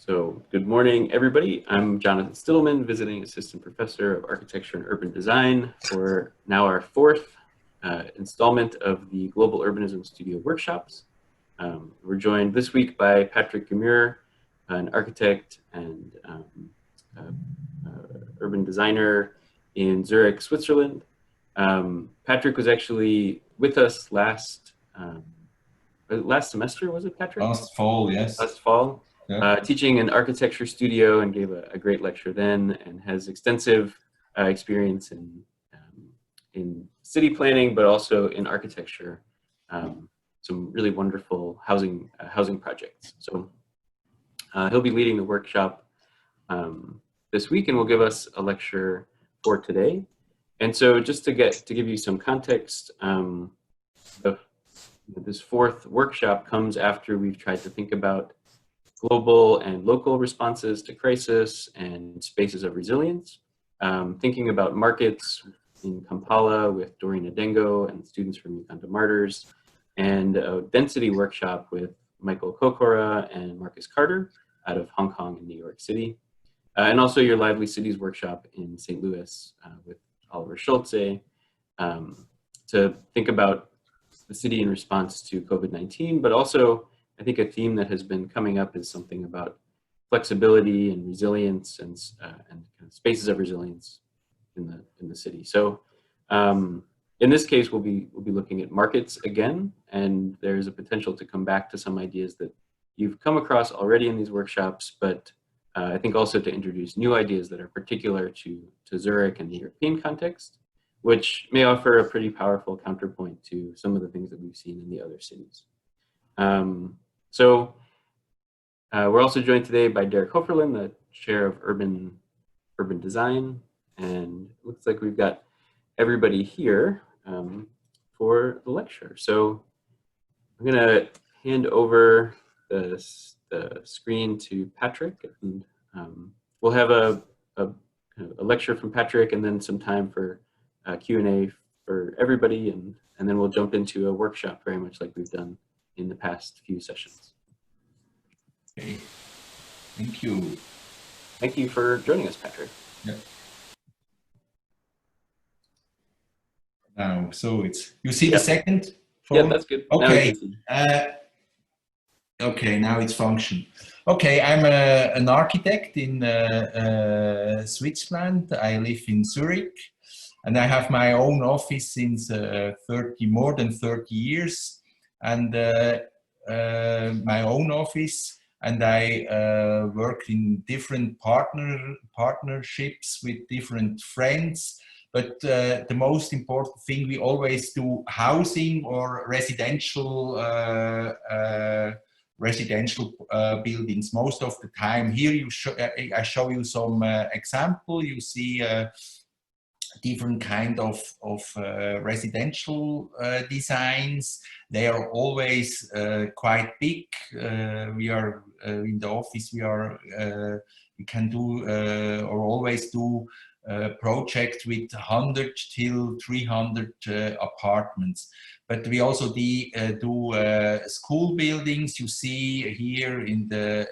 So good morning, everybody. I'm Jonathan Stillman, visiting assistant professor of architecture and urban design for now our fourth installment of the Global Urbanism Studio workshops. We're joined this week by Steib Gmür, an architect and urban designer in Zurich, Switzerland. Patrick was actually with us last semester, was it, Patrick? Last fall, yes. Last fall. Yeah. Teaching an architecture studio, and gave a great lecture then, and has extensive experience in city planning, but also in architecture. Some really wonderful housing projects. So he'll be leading the workshop this week, and will give us a lecture for today. And so just to give you some context, this fourth workshop comes after we've tried to think about global and local responses to crisis and spaces of resilience, thinking about markets in Kampala with Doreen Adengo and students from Uganda Martyrs, and a density workshop with Michael Kokora and Marcus Carter out of Hong Kong and New York City, and also your Lively Cities workshop in St. Louis with Oliver Schulze, to think about the city in response to COVID-19, but also I think a theme that has been coming up is something about flexibility and resilience and kind of spaces of resilience in the city. So in this case, we'll be looking at markets again, and there's a potential to come back to some ideas that you've come across already in these workshops, but I think also to introduce new ideas that are particular to Zurich and the European context, which may offer a pretty powerful counterpoint to some of the things that we've seen in the other cities. So we're also joined today by Derek Hoferlin, the chair of urban design, and it looks like we've got everybody here for the lecture. So I'm going to hand over the screen to Patrick, and we'll have a lecture from Patrick, and then some time for Q&A for everybody, and then we'll jump into a workshop, very much like we've done in the past few sessions. Okay, thank you. Thank you for joining us, Patrick. Yeah. Now, so you see the second phone? Yeah, that's good. Okay. Okay, now it's function. Okay, I'm an architect in Switzerland. I live in Zurich, and I have my own office since more than 30 years. And my own office, and I work in different partnerships with different friends. But the most important thing, we always do housing or residential buildings most of the time. Here I show you some example. You see different kind of residential designs. They are always quite big. We are in the office. We can do or always do projects with 100 till 300 apartments. But we also do school buildings. You see here in the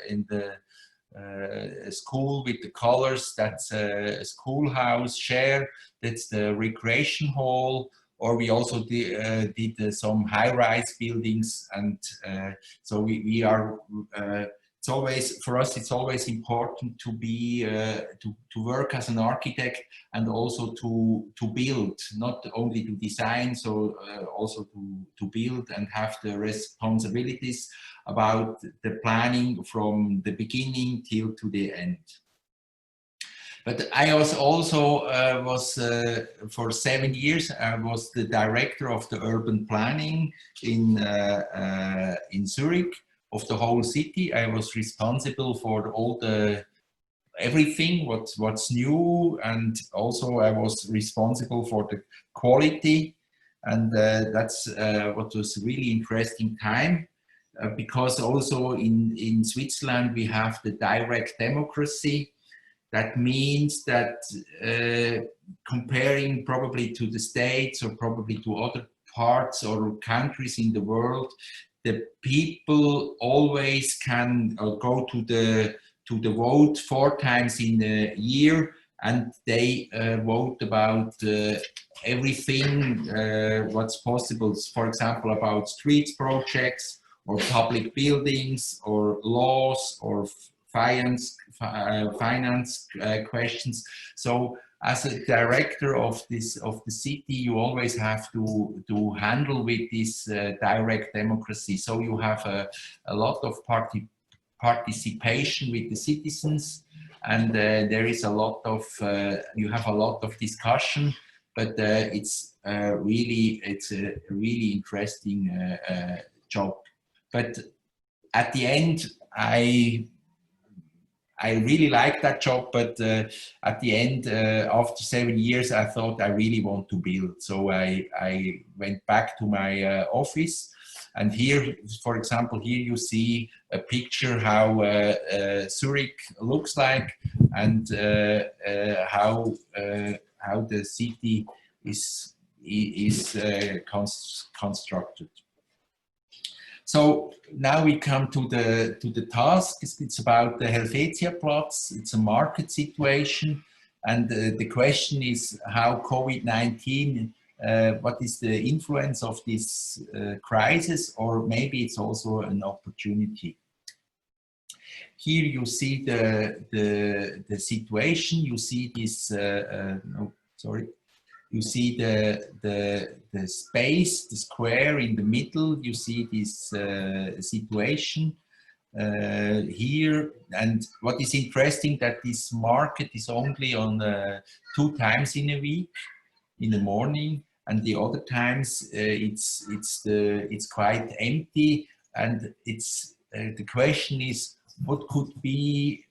school with the colors, that's a schoolhouse share, that's the recreation hall, or we also did some high-rise buildings, and so we are it's always, for us, it's always important to be to work as an architect, and also to build, not only to design, so also to build and have the responsibilities about the planning from the beginning till to the end. But I also was for 7 years, I was the director of the urban planning in Zurich, of the whole city. I was responsible for all everything what's new, and also I was responsible for the quality, and that's what was a really interesting time, because also in Switzerland we have the direct democracy. That means that comparing probably to the States or probably to other parts or countries in the world, the people always can go to the to the vote 4 times in a year, and they vote about everything what's possible. For example, about streets projects or public buildings or laws or finance questions. So as a director of the city, you always have to handle with this direct democracy. So you have a lot of participation with the citizens, and there is a lot of you have a lot of discussion, but it's a really interesting job. But at the end, I really like that job, but at the end, after 7 years, I thought I really want to build. So I went back to my office, and here, for example, here you see a picture how Zurich looks like, and how the city is constructed. So now we come to the task. It's about the Helvetiaplatz. It's a market situation, and the question is how COVID-19, what is the influence of this crisis, or maybe it's also an opportunity. Here you see the situation. You see this. You see the space, the square in the middle. You see this situation here. And what is interesting, that this market is only on 2 times in a week, in the morning, and the other times it's quite empty. And it's the question is, what could be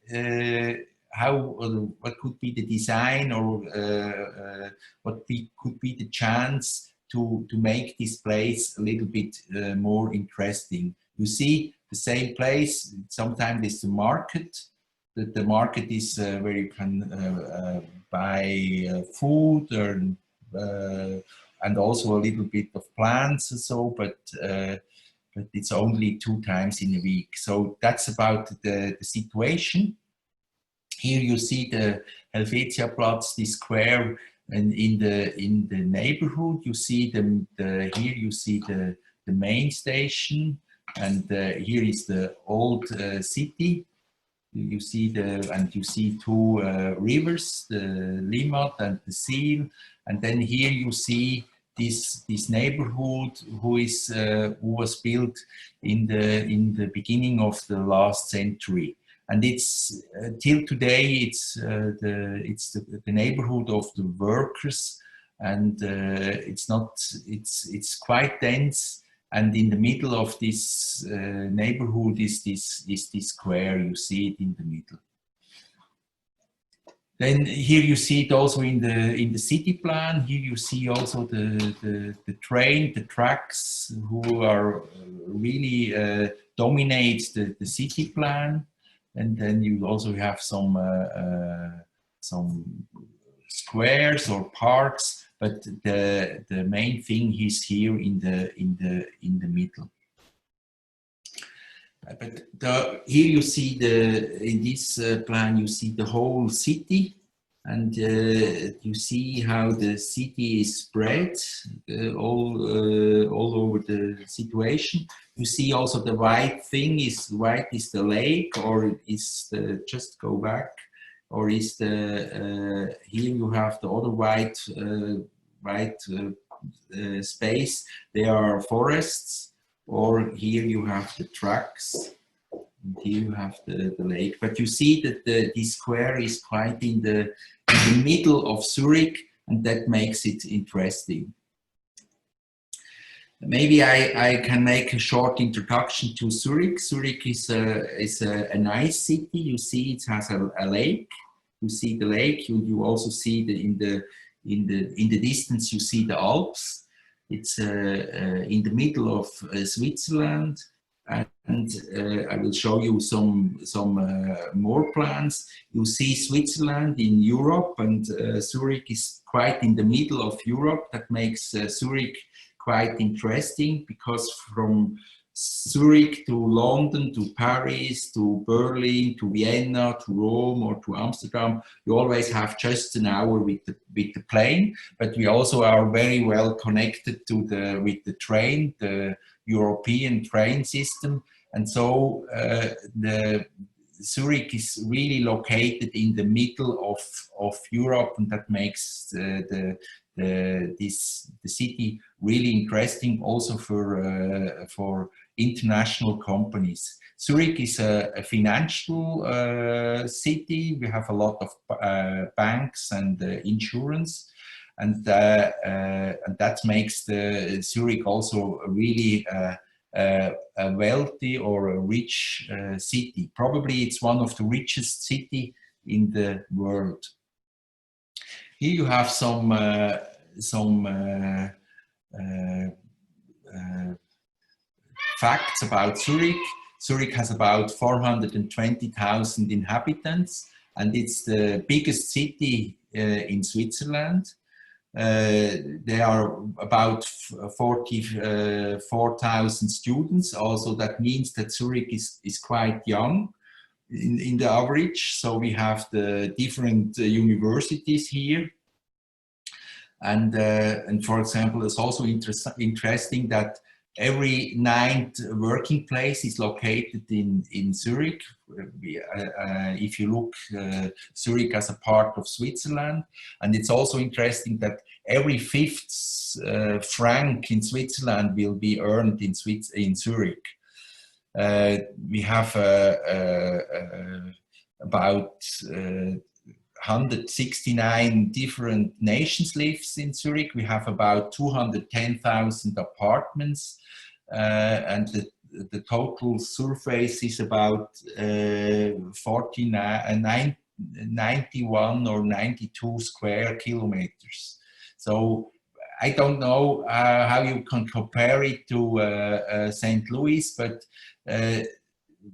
what could be the design, or what could be the chance to make this place a little bit more interesting. You see the same place, sometimes it's the market. The market is where you can buy food and also a little bit of plants and so, but it's only 2 times in a week. So that's about the situation. Here you see the Helvetiaplatz, the square, and in the neighborhood you see here you see the main station, and here is the old city. You see you see 2 rivers, the Limmat and the Sil, and then here you see this neighborhood who was built in the beginning of the last century. And it's till today it's the neighborhood of the workers, and it's quite dense. And in the middle of this neighborhood is this square. You see it in the middle. Then here you see it also in the city plan. Here you see also the train, the tracks, who are really dominate the city plan. And then you also have some squares or parks, but the main thing is here in the middle. But here you see in this plan you see the whole city, and you see how the city is spread all over the situation. You see also the white thing is the lake, or is just go back, or is here you have the other white space. They are forests. Or here you have the tracks, and here you have the lake. But you see that this square is quite in the middle of Zurich, and that makes it interesting. Maybe I can make a short introduction to Zurich. Zurich is a nice city. You see it has a lake. You see the lake. You also see in the distance you see the Alps. It's in the middle of Switzerland, and I will show you some more plans. You see Switzerland in Europe, and Zurich is quite in the middle of Europe. That makes Zurich quite interesting, because from Zurich to London, to Paris, to Berlin, to Vienna, to Rome, or to Amsterdam, you always have just an hour with the plane. But we also are very well connected to with the train, the European train system, and so the Zurich is really located in the middle of Europe, and that makes the city really interesting also for international companies. Zurich is a financial city. We have a lot of banks and insurance, and that makes the Zurich also a really a wealthy or a rich city. Probably it's one of the richest city in the world. Here you have some facts about Zurich. Zurich has about 420,000 inhabitants, and it's the biggest city in Switzerland. There are about 44,000 students. Also, that means that Zurich is quite young in the average. So we have the different universities here. And for example, it's also interesting that every 9th working place is located in Zurich. If you look Zurich as a part of Switzerland, and it's also interesting that every 5th franc in Switzerland will be earned in Zurich. We have about 169 different nations lives in Zurich. We have about 210,000 apartments, and the total surface is about 91 or 92 square kilometers. So I don't know how you can compare it to St. Louis, but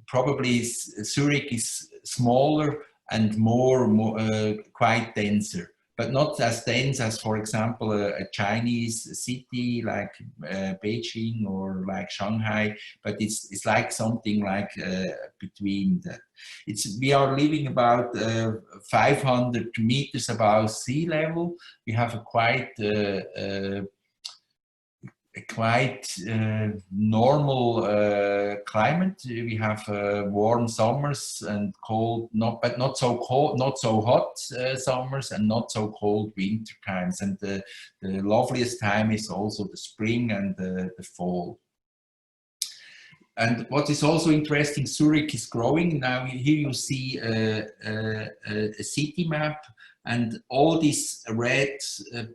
probably Zurich is smaller and more quite denser, but not as dense as, for example, a Chinese city like Beijing or like Shanghai, but it's like something like between that. We are living about 500 meters above sea level. We have a quite normal climate. We have warm summers and cold, but not so cold, not so hot summers, and not so cold winter times. And the loveliest time is also the spring and the fall. And what is also interesting, Zurich is growing. Now here you see a city map. And all these red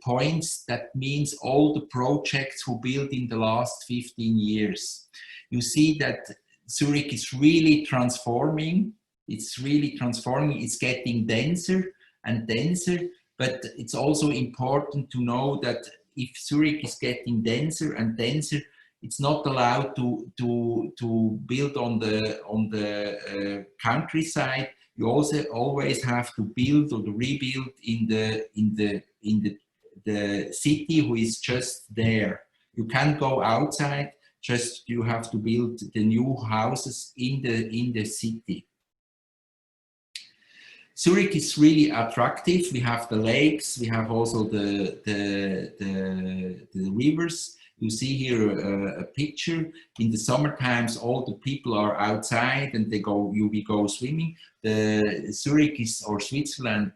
points, that means all the projects who built in the last 15 years. You see that Zurich is really transforming. It's really transforming. It's getting denser and denser. But it's also important to know that if Zurich is getting denser and denser, it's not allowed to build on the countryside. You also always have to build or rebuild in the city who is just there. You can't go outside. Just you have to build the new houses in the city. Zurich is really attractive. We have the lakes. We have also the rivers. You see here a picture. In the summer times, all the people are outside and we go swimming. The Zurich or Switzerland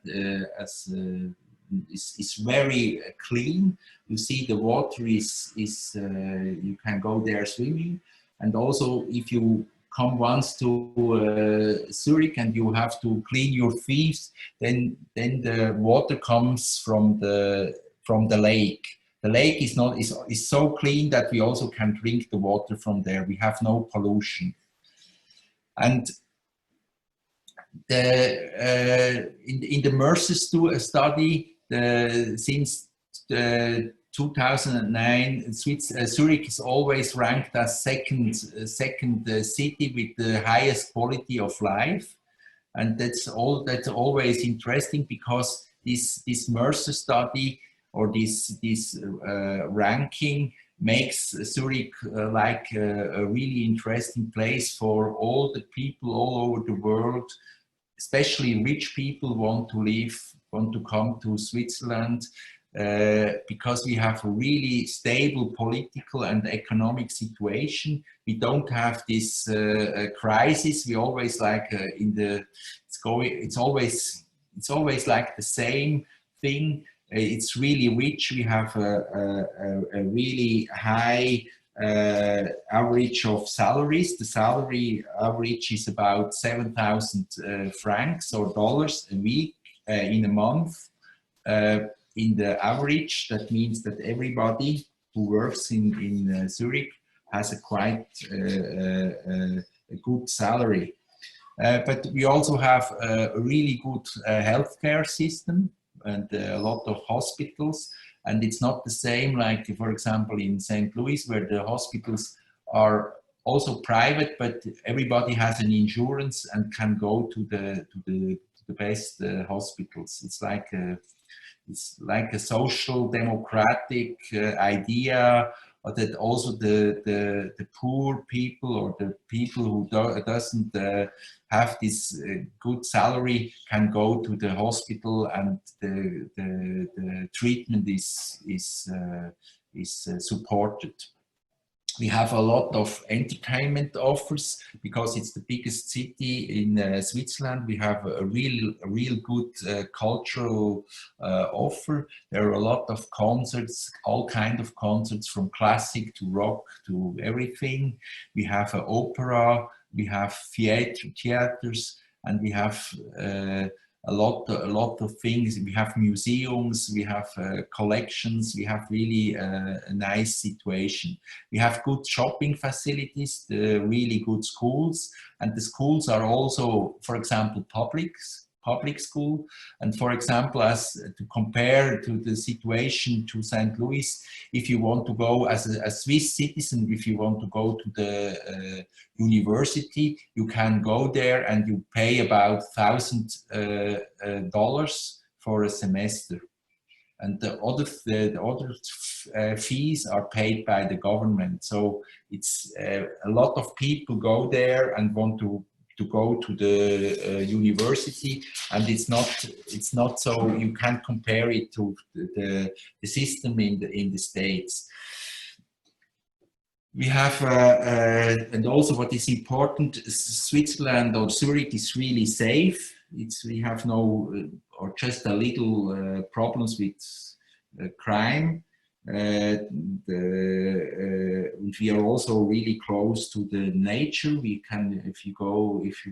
is very clean. You see the water is you can go there swimming, and also if you come once to Zurich and you have to clean your feet, then the water comes from the lake. The lake is so clean that we also can drink the water from there. We have no pollution. And in the Mercer study, since 2009, Zurich is always ranked as second city with the highest quality of life, and that's always interesting because this Mercer study or this ranking makes Zurich like a really interesting place for all the people all over the world, especially rich people want to come to Switzerland, because we have a really stable political and economic situation. We don't have this crisis. We always like it's always like the same thing. It's really rich. We have a really high average of salaries. The salary average is about 7,000 francs or dollars a week in a month. In the average, that means that everybody who works in Zurich has a quite a good salary. But we also have a really good healthcare system and a lot of hospitals. And it's not the same like, for example, in St. Louis, where the hospitals are also private, but everybody has an insurance and can go to the best hospitals. It's like a social democratic idea, that also the poor people or the people who doesn't have this good salary can go to the hospital, and the treatment is supported. We have a lot of entertainment offers because it's the biggest city in Switzerland. We have a real good cultural offer. There are a lot of concerts, all kinds of concerts, from classic to rock to everything. We have an opera, we have theaters, and we have a lot of things. We have museums, we have collections, we have really a nice situation. We have good shopping facilities, really good schools, and the schools are also, for example, public school. And for example, as to compare to the situation to St. Louis, if you want to go as a Swiss citizen, if you want to go to the university, you can go there and you pay about $1,000 for a semester. And the other fees are paid by the government. So it's a lot of people go there and want to go to the university, and it's not so you can't compare it to the system in the States. We have and also what is important, Switzerland or Zurich is really safe. We have no or just a little problems with crime. We are also really close to the nature. We can, if you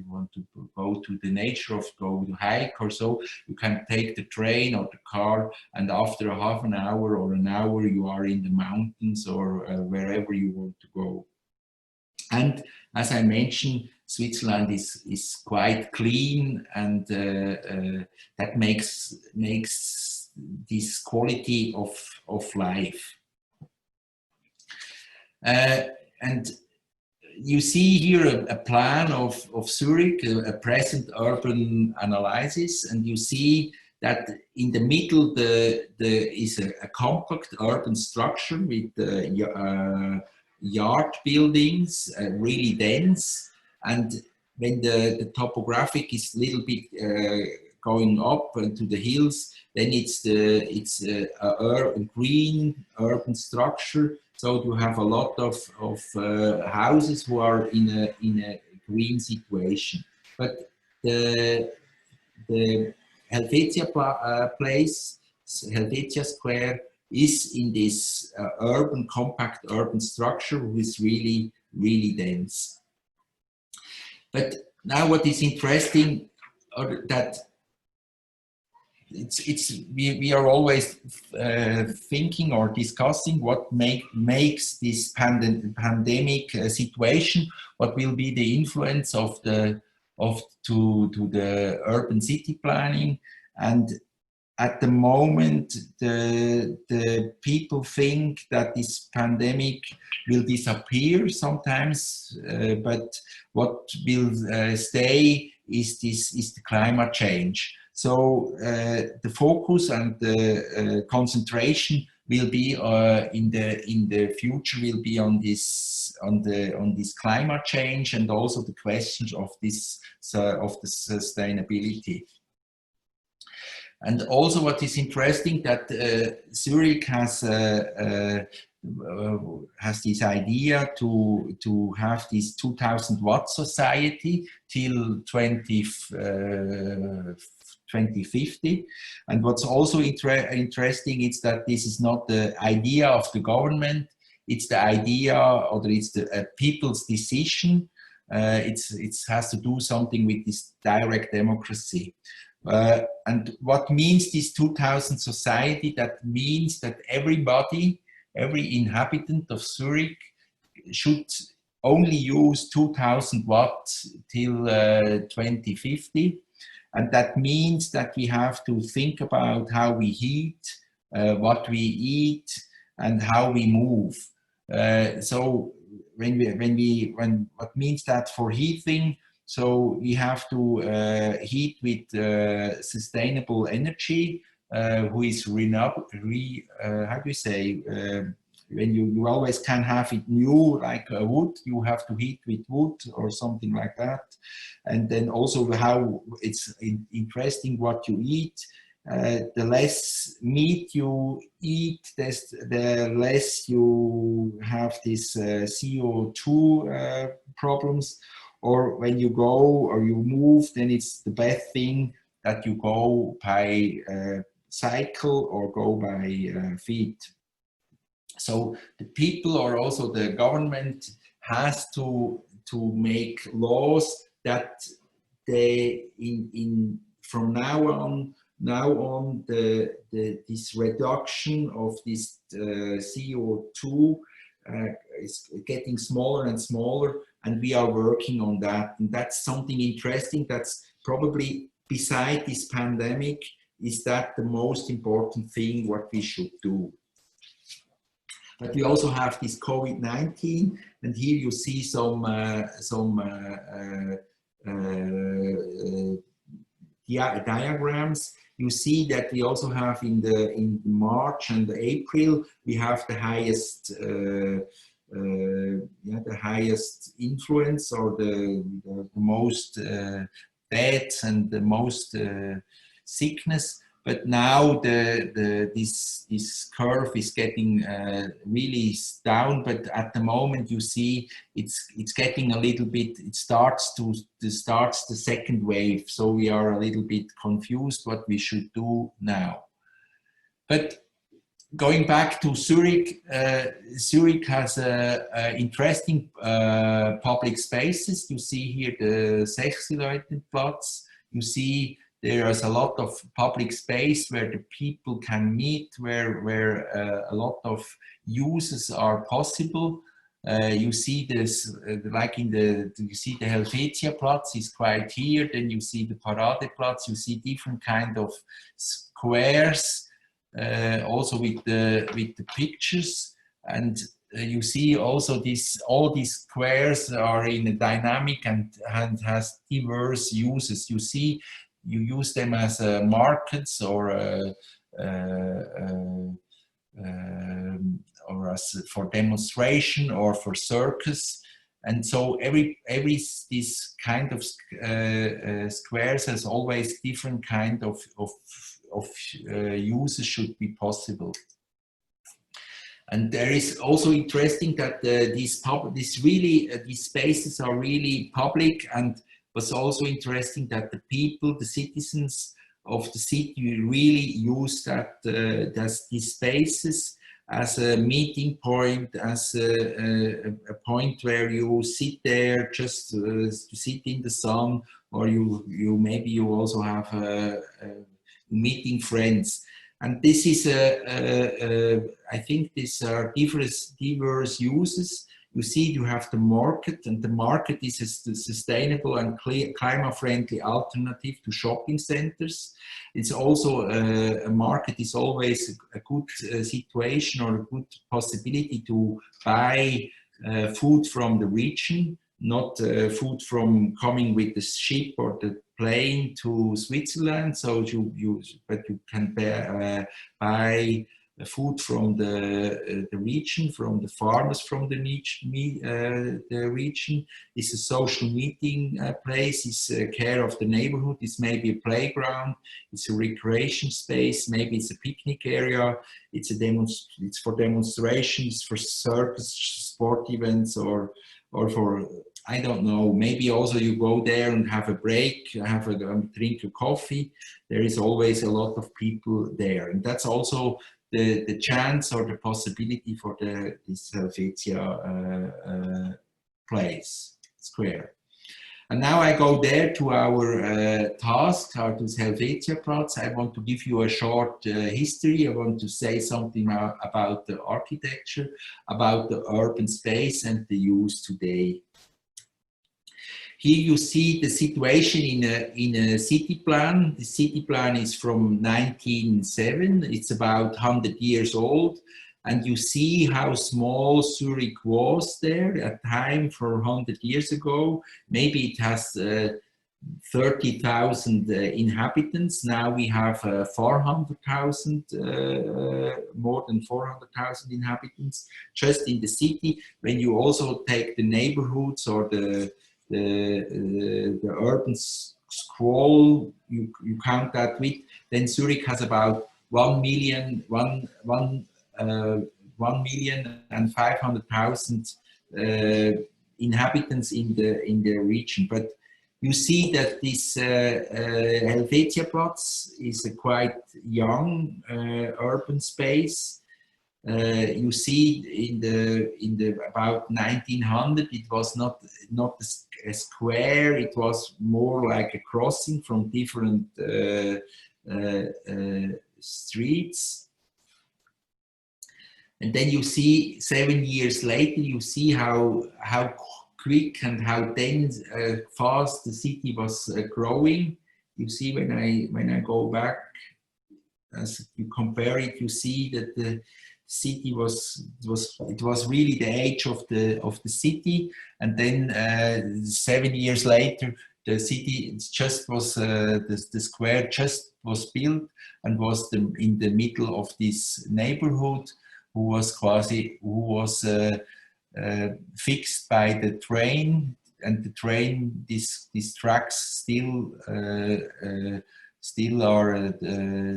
want to go to the nature, go to hike or so, you can take the train or the car, and after a half an hour or an hour, you are in the mountains or wherever you want to go. And as I mentioned, Switzerland is quite clean, and that makes this quality of life. And you see here a plan of Zurich, a present urban analysis, and you see that in the middle is a compact urban structure with yard buildings, really dense. And when the topographic is a little bit going up into the hills, then it's a green urban structure. So you have a lot of houses who are in a green situation. But the Helvetia Square is in this compact urban structure, which is really, really dense. But now what is interesting, that we are always thinking or discussing what makes this pandemic situation, what will be the influence of the urban city planning. And at the moment, the people think that this pandemic will disappear sometimes, but what will stay is the climate change. So the focus and the concentration will be in the future will be on this climate change, and also the questions of this of the sustainability. And also what is interesting that Zurich has this idea to have this 2000 watt society till 2050. And what's also interesting is that this is not the idea of the government, it's the idea, or it's the people's decision. It has to do something with this direct democracy. And what means this 2000 society? That means that everybody, every inhabitant of Zurich should only use 2000 watts till 2050. And that means that we have to think about how we heat, what we eat, and how we move. So what means that for heating? So we have to heat with sustainable energy, who is renewable. How do you say? When you always can have it new, like wood, you have to heat with wood or something like that. And then also how it's interesting what you eat. The less meat you eat, the less you have this CO2 problems. Or when you go or you move, then it's the best thing that you go by cycle or go by feet. So the people, or also the government, has to make laws that they from now on this reduction of this CO2 is getting smaller and smaller, and we are working on that. And that's something interesting. That's probably, beside this pandemic, is that the most important thing what we should do. But we also have this COVID-19, and here you see some diagrams. You see that we also have in March and April, we have the highest influence, or the most deaths and the most sickness. But now this curve is getting really down. But at the moment, you see it's getting a little bit. It starts the second wave. So we are a little bit confused what we should do now. But going back to Zurich, Zurich has interesting public spaces. You see here the Helvetiaplatz. You see there is a lot of public space where the people can meet, where a lot of uses are possible. You see this, like you see the Helvetiaplatz is quite here. Then you see the Paradeplatz. You see different kind of squares, also with the pictures, and you see also all these squares are in a dynamic and has diverse uses. You see. You use them as markets or as for demonstration or for circus, and so every this kind of squares has always different kind of uses should be possible. And there is also interesting that these spaces are really public, and was also interesting that the people, the citizens of the city, really use these spaces as a meeting point, as a point where you sit there just to sit in the sun, or maybe you also have meeting friends. And this is I think these are diverse uses. You see, you have the market, and the market is a sustainable and climate-friendly alternative to shopping centers. It's also a market is always a good situation or a good possibility to buy food from the region, not food from coming with the ship or the plane to Switzerland. So but you can buy food from the region, from the farmers from the region. It's a social meeting place. It's care of the neighborhood. It's maybe a playground. It's a recreation space. Maybe it's a picnic area. It's it's for demonstrations, for circus, sport events, or for, I don't know, maybe also you go there and have a break, have a drink of coffee. There is always a lot of people there, and that's also the chance or the possibility for this Helvetia place, square. And now I go there to our task, to Helvetiaplatz. I want to give you a short history. I want to say something about the architecture, about the urban space and the use today. Here you see the situation in a city plan. The city plan is from 1907. It's about 100 years old. And you see how small Zurich was there at time for 100 years ago. Maybe it has 30,000 inhabitants. Now we have 400,000, more than 400,000 inhabitants just in the city. When you also take the neighborhoods or the urban scroll, you count that with, then Zurich has about 1,500,000 inhabitants in the region. But you see that this Helvetiaplatz is a quite young urban space. You see in the about 1900, it was not a square. It was more like a crossing from different streets. And then you see 7 years later, you see how quick and how dense, fast the city was growing. You see when I go back, as you compare it, you see that the city was really the age of the city. And then 7 years later, the city just was the square just was built and was in the middle of this neighborhood, who was fixed by the train, and the train, these tracks still are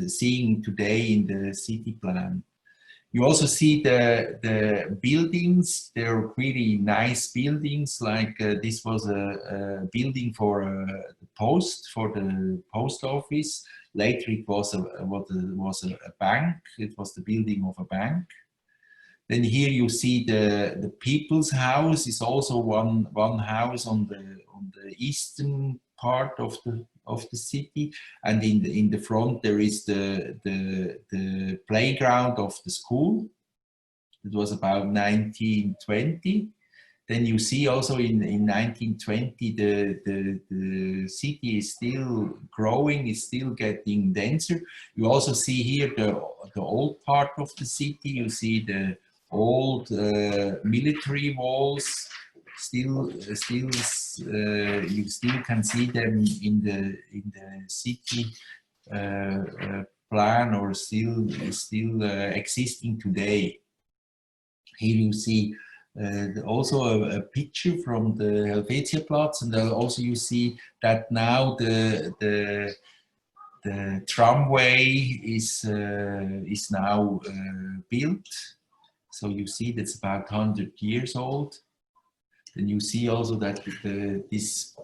seeing today in the city plan. You also see the buildings. They're really nice buildings. Like this was a building for the post office. Later it was a bank. It was the building of a bank. Then here you see the People's House is also one house on the eastern part of the city, and in the front there is the playground of the school. It was about 1920. Then you see also in 1920 the city is still growing, is still getting denser. You also see here the old part of the city. You see the old military walls. Still you still can see them in the city plan, or still existing today. Here you see also a picture from the Helvetiaplatz, and also you see that now the tramway is now built. So you see that's about 100 years old. And you see also that this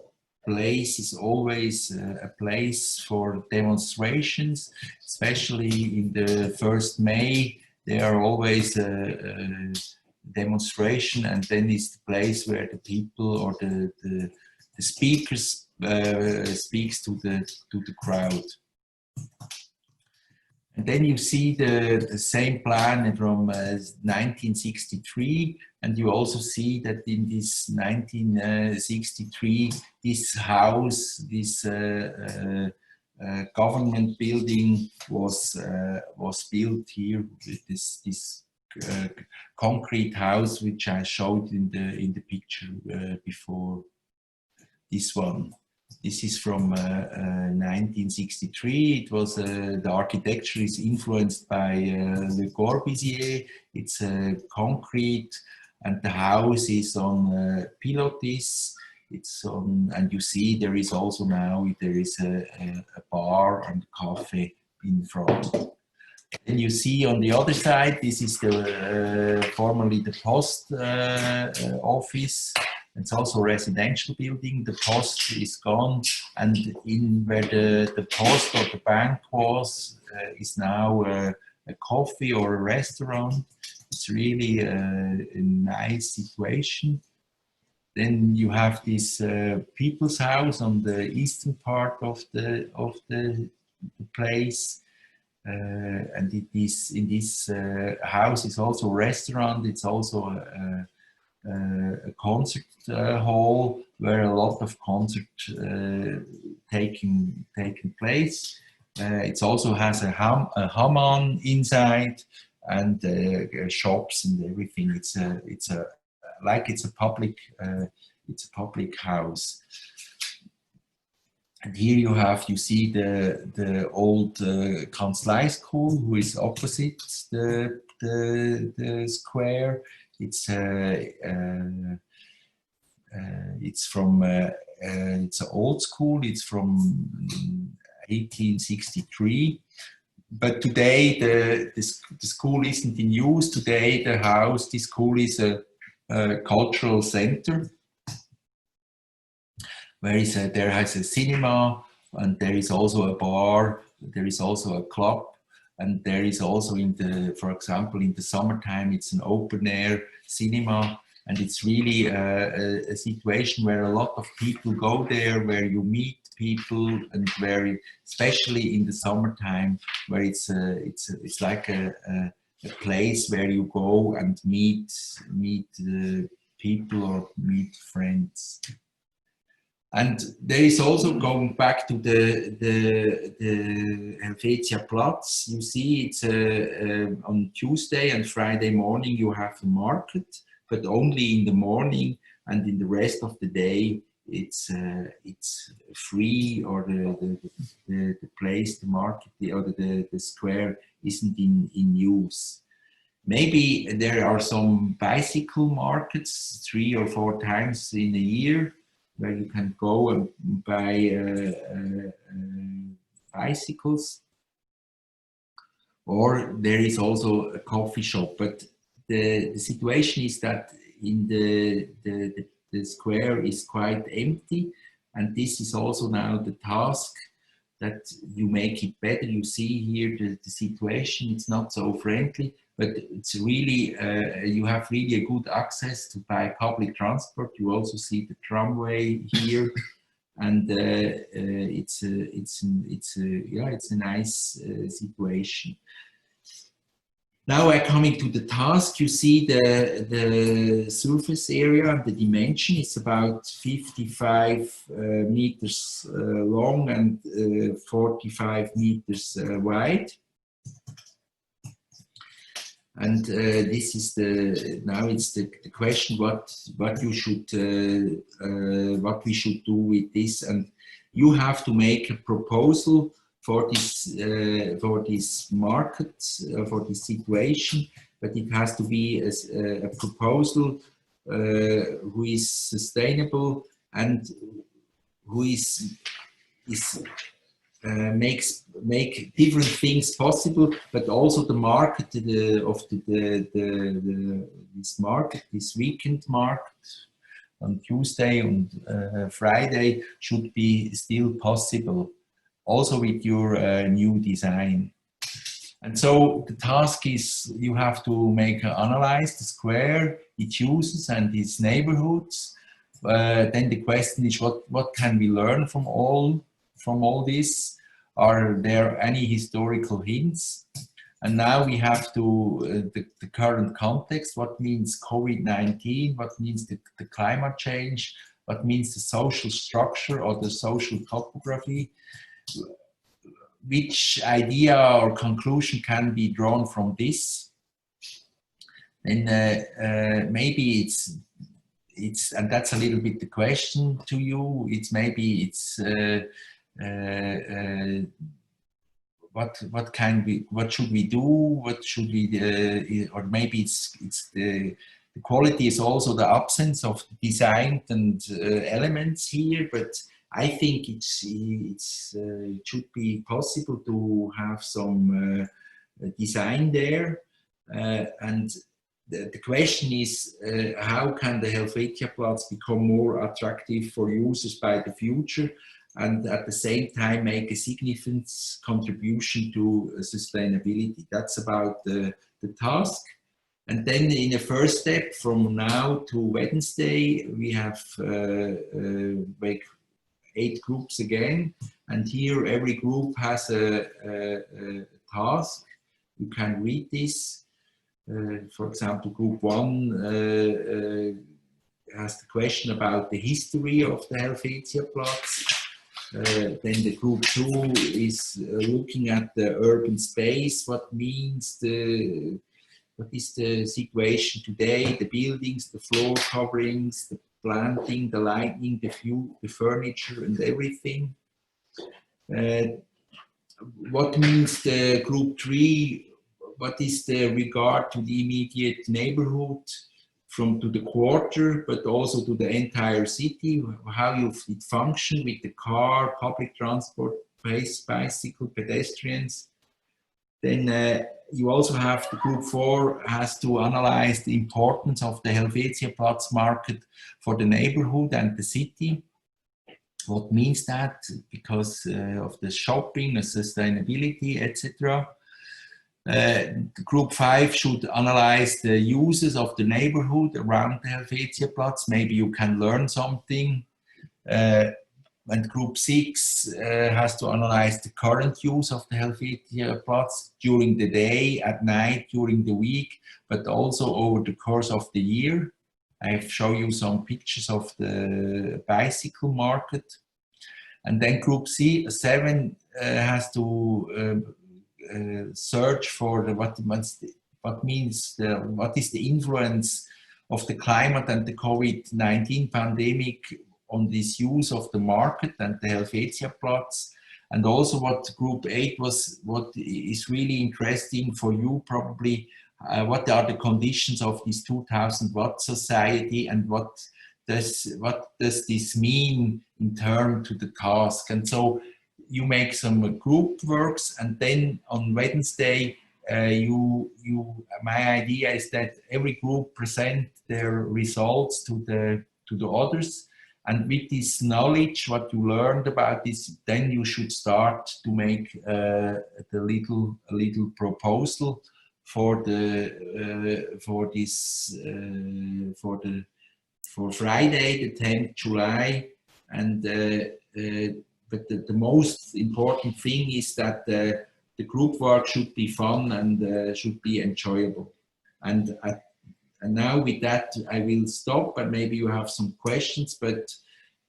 place is always a place for demonstrations, especially in the 1st May. There are always demonstration, and then is the place where the people or the speakers speaks to the crowd. And then you see the same plan from 1963, and you also see that in this 1963, this house, this government building was built here with this concrete house, which I showed in the picture before, this one. This is from 1963. It was the architecture is influenced by Le Corbusier. It's concrete, and the house is on pilotis. It's on, and you see there is also now there is a bar and cafe in front. And you see on the other side, this is the formerly the post office. It's also a residential building. The post is gone, and in where the post or the bank was is now a coffee or a restaurant. It's really a nice situation. Then you have this people's house on the eastern part of the place. And it is in this house is also a restaurant. It's also a concert hall where a lot of concerts taking place. It also has a hammam inside and shops and everything. It's a public house. And here you see the old Kanzlei school, who is opposite the square. It's an old school. It's from 1863. But today the school isn't in use. Today the school is a cultural center. There has a cinema, and there is also a bar, there is also a club, and there is also for example, in the summertime, it's an open air cinema, and it's really a situation where a lot of people go there, where you meet people, and where, especially in the summertime, where it's like a place where you go and meet people or meet friends. And there is also, going back to the Helvetiaplatz, you see it's on Tuesday and Friday morning you have a market, but only in the morning, and in the rest of the day it's free, or the place, the market, or the square isn't in use. Maybe there are some bicycle markets 3 or 4 times in a year, where you can go and buy bicycles, or there is also a coffee shop. But the situation is that in the square is quite empty, and this is also now the task, that you make it better. You see here the situation, it's not so friendly, but it's really, you have really a good access to by public transport. You also see the tramway here, and it's a nice situation. Now I'm coming to the task. You see the surface area, the dimension is about 55 meters long and 45 meters wide. And this is now it's the question what we should do with this, and you have to make a proposal for this market, for this situation, but it has to be a proposal who is sustainable and who make different things possible, but also the market this weekend market on Tuesday and Friday should be still possible, also with your new design. And so the task is, you have to analyze the square, its uses and its neighborhoods. Then the question is, what can we learn from all this? Are there any historical hints? And now we have to the current context. What means COVID-19? What means the climate change? What means the social structure or the social topography? Which idea or conclusion can be drawn from this? And maybe and that's a little bit the question to you. It's maybe it's what should we do? What should we or maybe it's the quality is also the absence of design and elements here, but I think it should be possible to have some design there, and the question is how can the Helvetiaplatz become more attractive for users by the future, and at the same time make a significant contribution to sustainability. That's about the task. And then in a first step, from now to Wednesday, we have like 8 groups again. And here every group has a task. You can read this. For example, group 1 has the question about the history of the Helvetiaplatz. Then the group 2 is looking at the urban space, what is the situation today, the buildings, the floor coverings, the planting, the lighting, the furniture and everything. What means the group 3, what is the regard to the immediate neighborhood, to the quarter, but also to the entire city, how it function with the car, public transport, bicycle, pedestrians. Then you also have the group 4 has to analyze the importance of the Helvetiaplatz market for the neighborhood and the city. What means that? Because of the shopping, the sustainability, etc. Group 5 should analyze the uses of the neighborhood around the Helvetiaplatz. Maybe you can learn something. And group 6 has to analyze the current use of the Helvetiaplatz during the day, at night, during the week, but also over the course of the year. I've shown you some pictures of the bicycle market. And then group 7 has to search for what is the influence of the climate and the COVID-19 pandemic on this use of the market and the Helvetiaplatz, and also what group 8 what is really interesting for you probably, what are the conditions of this 2000 watt society, and what does this mean in terms to the task. And so you make some group works, and then on Wednesday my idea is that every group present their results to the others, and with this knowledge what you learned about this, then you should start to make a little proposal for Friday the 10th July. And but the most important thing is that the group work should be fun and should be enjoyable. And now with that I will stop, but maybe you have some questions, but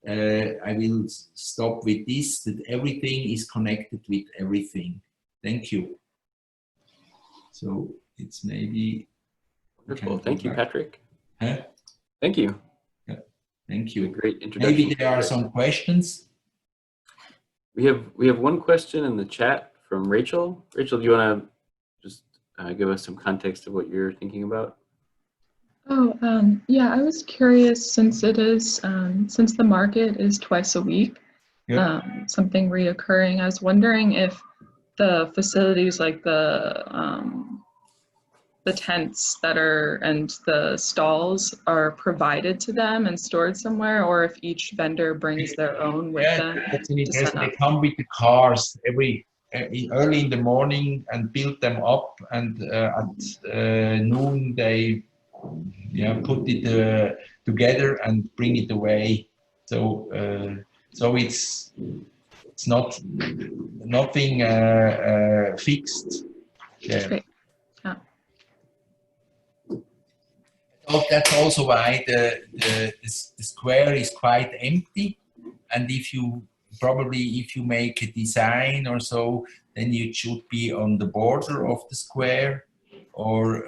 I will stop with this, that everything is connected with everything. Thank you. So it's maybe... Wonderful. Thank you, Patrick. Huh? Thank you. Yeah. Thank you. Great introduction. Maybe there are some questions. We have one question in the chat from Rachel. Rachel, do you want to just give us some context of what you're thinking about? Oh, yeah, I was curious, since it is, since the market is twice a week, Yeah. Something reoccurring, I was wondering if the facilities like the tents that are, and the stalls are provided to them and stored somewhere, or if each vendor brings their own with them. That's an interesting. They come with the cars early in the morning and build them up, and at noon they put it together and bring it away. So it's not nothing fixed. Yeah. Great. Yeah. That's also why the square is quite empty, and if you make a design or so, then it should be on the border of the square, or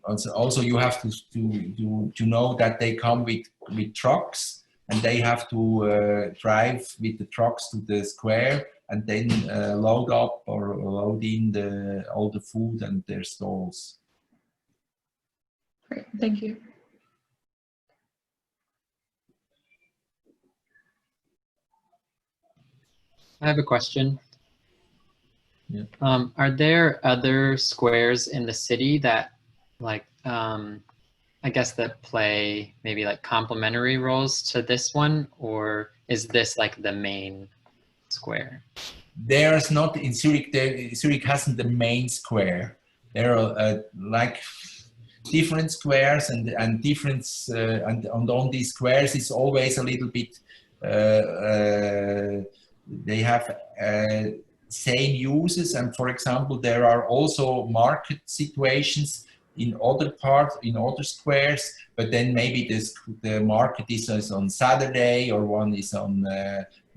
also you have to know that they come with trucks, and they have to drive with the trucks to the square and then load up or load in all the food and their stalls. Great, thank you. I have a question. Yeah. Are there other squares in the city that, like, I guess that play maybe like complementary roles to this one, or is this like the main square? There's not in Zurich. Zurich hasn't the main square. There are like different squares and different and on these squares it's always a little bit. They have same uses, and for example, there are also market situations in other parts, in other squares, but then maybe the market is on Saturday or one is on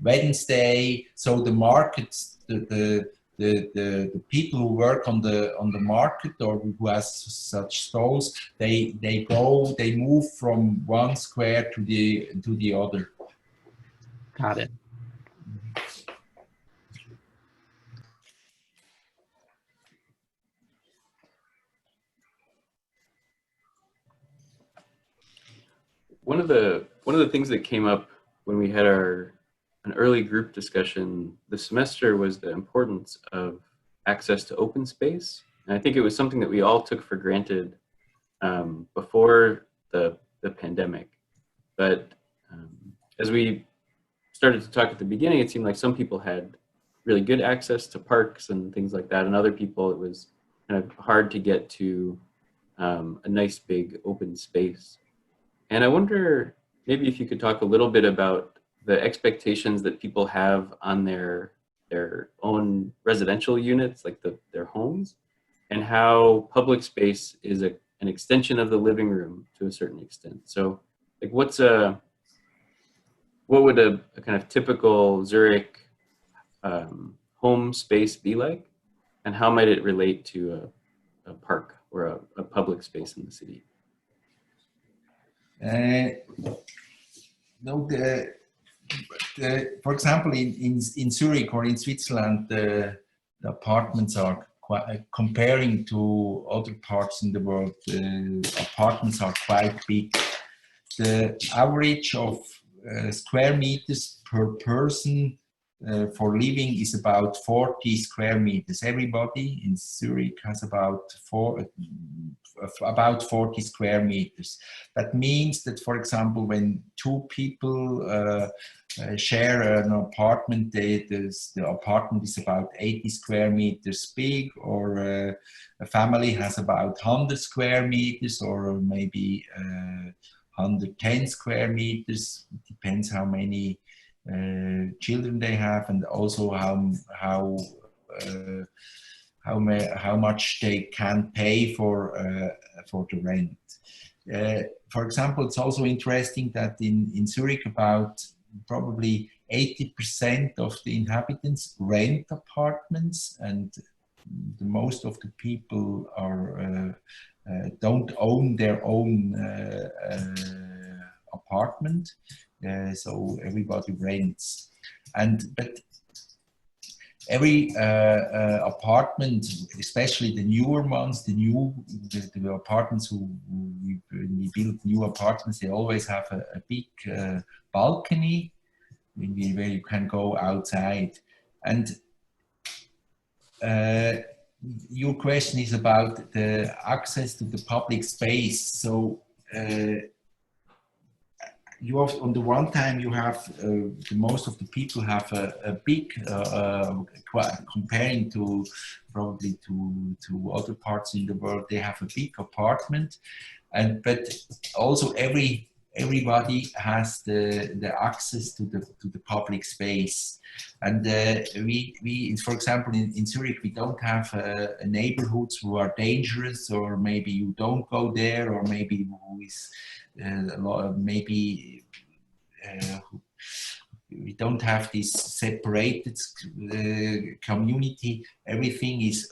Wednesday. So the markets, the people who work on the market or who has such stalls, they move from one square to the other. Got it. One of the things that came up when we had an early group discussion this semester was the importance of access to open space. And I think it was something that we all took for granted before the pandemic. But as we started to talk at the beginning, it seemed like some people had really good access to parks and things like that, and other people it was kind of hard to get to a nice big open space. And I wonder maybe if you could talk a little bit about the expectations that people have on their own residential units, like their homes, and how public space is an extension of the living room to a certain extent. So like what would a kind of typical Zurich home space be like, and how might it relate to a park or a public space in the city? No, for example, in Zurich or in Switzerland, the apartments are quite, comparing to other parts in the world, the apartments are quite big. The average of square meters per person for living is about 40 square meters. Everybody in Zurich has about 40 square meters. That means that, for example, when two people share an apartment, the apartment is about 80 square meters big, or a family has about 100 square meters, or maybe 110 square meters. It depends how many children they have, and also how much they can pay for the rent. For example, it's also interesting that in Zurich about probably 80% of the inhabitants rent apartments, and the most of the people are don't own their own apartment, so everybody rents. But every apartment, especially the newer ones, the apartments we build new apartments, they always have a big balcony where you can go outside. And your question is about the access to the public space. So you have, on the one time, you have most of the people have a big, comparing to probably to other parts in the world, they have a big apartment, but also everybody has the access to the public space. And we for example, in Zurich, we don't have neighborhoods who are dangerous, or maybe you don't go there, or maybe who is we don't have this separated community. Everything is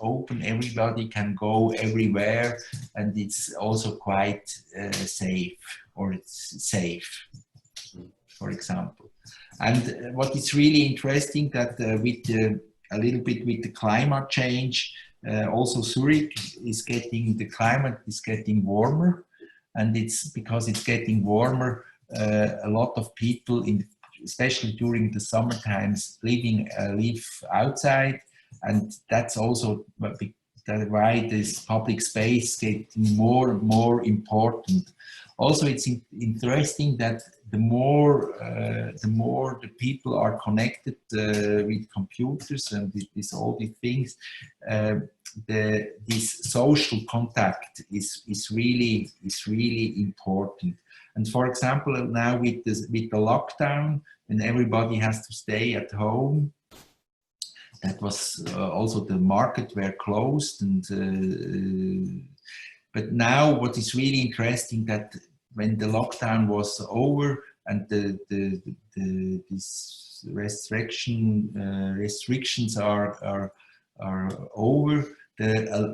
open. Everybody can go everywhere, and it's also quite safe, or it's safe, for example. And what is really interesting that with a little bit with the climate change, also Zurich is getting, the climate is getting warmer, and it's because it's getting warmer. A lot of people, especially during the summer times, live outside, and that's also why this public space getting more and more important. Also, it's interesting that the more the people are connected with computers and with all these things, this social contact is really important. And for example, now with the lockdown, when everybody has to stay at home, that was also the market were closed. And but now what is really interesting, that when the lockdown was over and these restrictions are over,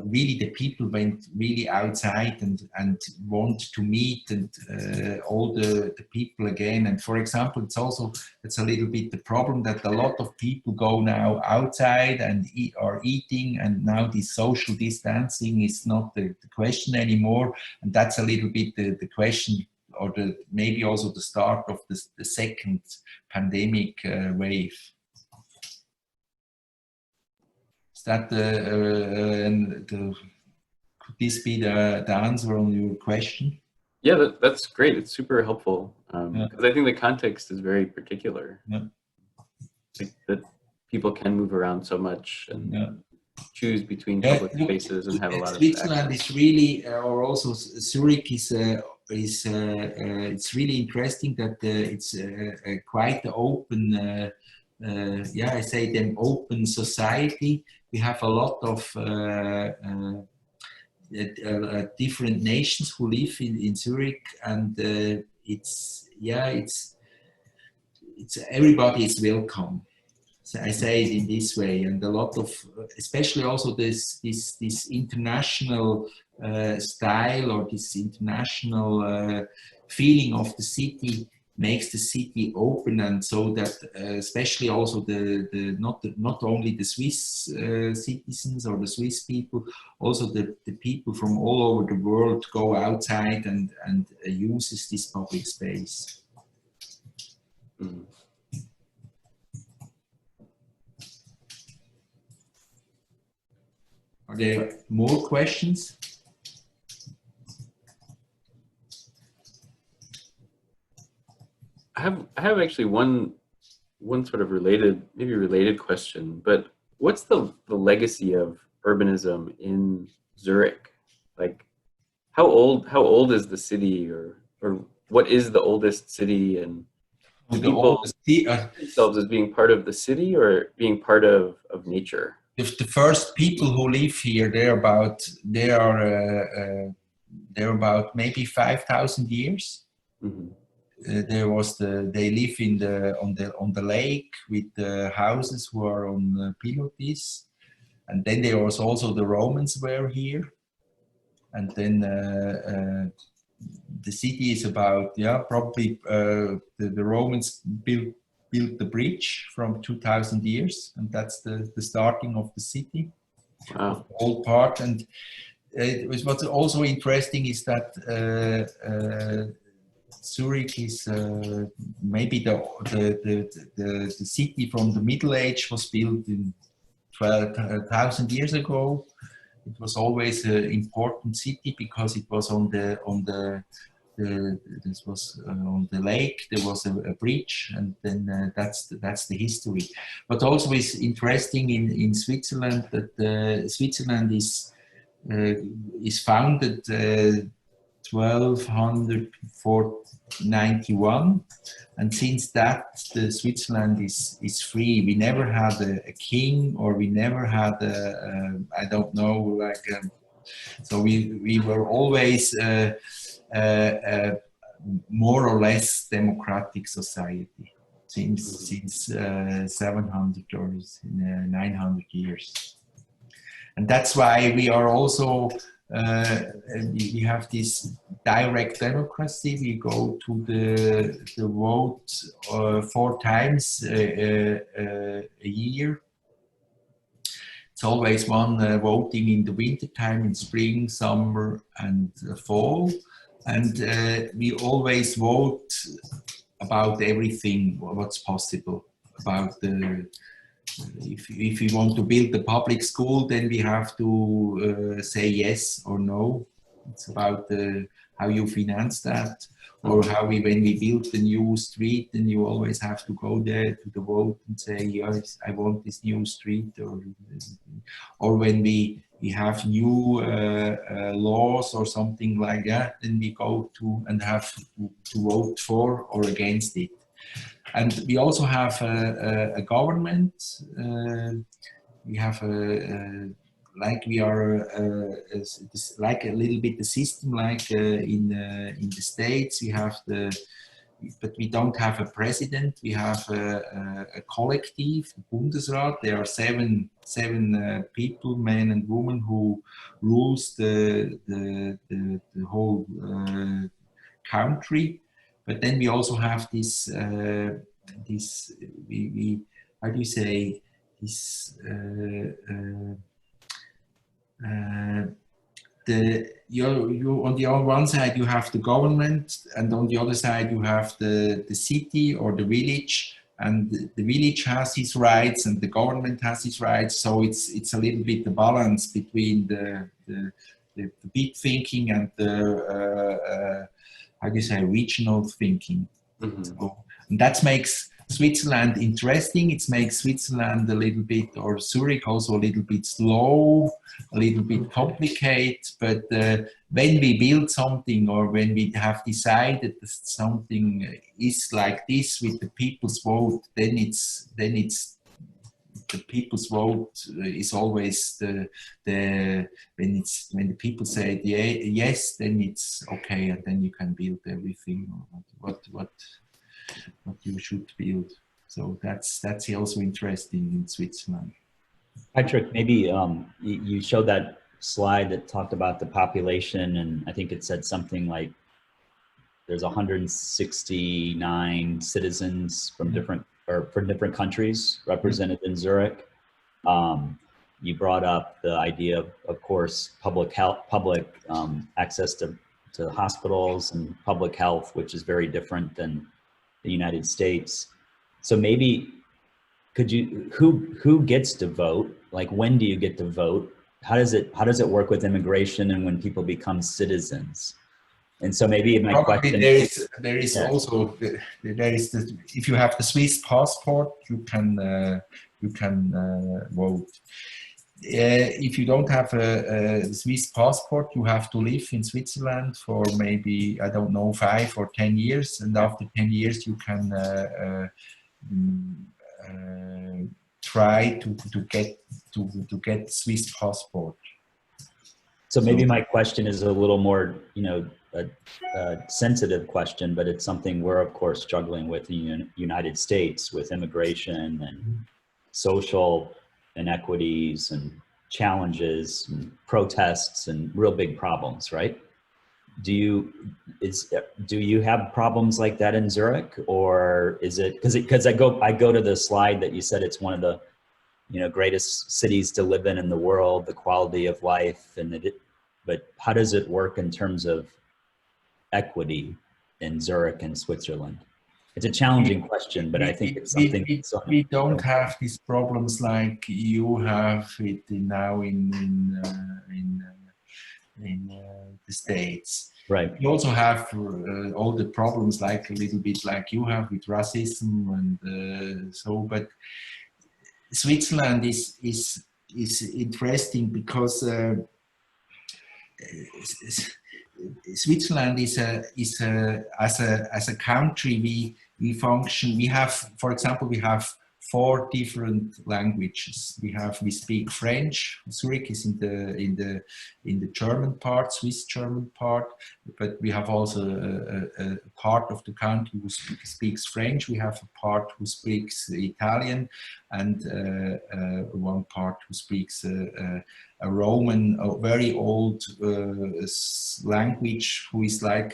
really the people went really outside and want to meet and all the people again. And for example, it's a little bit the problem that a lot of people go now outside and are eating, and now this social distancing is not the question anymore. And that's a little bit the question, or maybe also the start of the second pandemic wave. That could this be the answer on your question? Yeah, that's great. It's super helpful, because I think the context is very particular. Yeah. Like that people can move around so much and choose between public spaces and have a lot of Switzerland access. is really, or also Zurich is it's really interesting that it's quite open. I say them open society. We have a lot of different nations who live in Zurich, and it's everybody is welcome. So I say it in this way, and a lot of, especially also this international style, or this international feeling of the city, makes the city open, and so that especially also not only the Swiss citizens or the Swiss people, also the people from all over the world go outside and uses this public space. Mm. Are there more questions? I have actually one sort of related question, but what's the legacy of urbanism in Zurich? Like, how old is the city, or what is the oldest city, and do people see themselves as being part of the city or being part of nature? If the first people who live here, they're about maybe 5,000 years. Mm-hmm. They live on the lake with the houses who are on pilotis, and then there was also the Romans were here, and then the city is about probably the Romans built the bridge from 2,000 years, and that's the starting of the city. Wow. The old part. And what's also interesting is that Zurich is maybe the city from the Middle Age was built in 12,000 years ago. It was always an important city because it was on the lake. There was a bridge, and then that's the history. But also it's interesting in Switzerland that Switzerland is founded 1291, and since that the Switzerland is free. We never had a king, or we never had I don't know, like so we were always more or less democratic society. since 700 or 900 years. And that's why we are also, we have this direct democracy. We go to the vote 4 times a year. It's always one voting in the winter time, in spring, summer, and fall. And we always vote about everything, what's possible, about the, if we want to build the public school, then we have to say yes or no. It's about how you finance that, or how when we build the new street, then you always have to go there to the vote and say, yes, I want this new street, or when we have new laws or something like that, then we go to and have to vote for or against it. And we also have a government. We have like we are like a little bit the system like in the States. We have but we don't have a president. We have a collective, the Bundesrat. There are seven people, men and women, who rules the whole country. But then we also have this we how do you say this you on the one side you have the government, and on the other side you have the city or the village, and the village has its rights and the government has its rights. So it's a little bit the balance between the big thinking and the how do you say, regional thinking. So, and that makes Switzerland interesting. It makes Switzerland a little bit, or Zurich also a little bit slow, a little bit complicated. But when we build something, or when we have decided that something is like this with the people's vote, then it's the people's vote is always when the people say yes, then it's okay, and then you can build everything what you should build. So that's also interesting in Switzerland. Patrick, maybe you showed that slide that talked about the population, and I think it said something like there's 169 citizens from different countries represented in Zurich. You brought up the idea of course, public health, access to hospitals and public health, which is very different than the United States. So maybe could you, who gets to vote? Like, when do you get to vote? How does it work with immigration and when people become citizens? And so maybe my question is, there is also if you have the Swiss passport, you can vote. If you don't have a Swiss passport, you have to live in Switzerland for maybe, I don't know, 5 or 10 years, and after 10 years you can try to get Swiss passport. So maybe my question is a little more, a sensitive question, but it's something we're of course struggling with in the United States, with immigration and social inequities and challenges and protests and real big problems, right? Do you have problems like that in Zurich, or is it because I go to the slide that you said it's one of the greatest cities to live in the world, the quality of life, but how does it work in terms of equity in Zurich and Switzerland? It's a challenging question, but I think it's something. We don't have these problems like you have it now in the States. Right. We also have all the problems like a little bit like you have with racism and so. But Switzerland is interesting because Switzerland is as a country we function. We have, for example, we have 4 different languages. We speak French. Zurich is in the German part, Swiss German part, but we have also a part of the country who speaks French. We have a part who speaks Italian, and one part who speaks a Roman, a very old language, who is like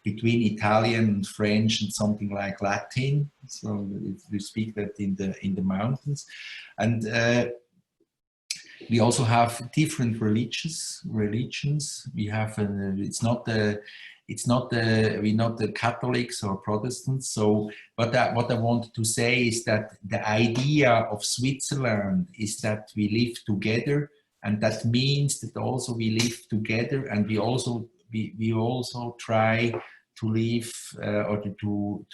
between Italian and French and something like Latin. So we speak that in the mountains, and we also have different religions. We have we're not the Catholics or Protestants. So, but what I wanted to say is that the idea of Switzerland is that we live together. And that means that also we live together, and we also try to live or to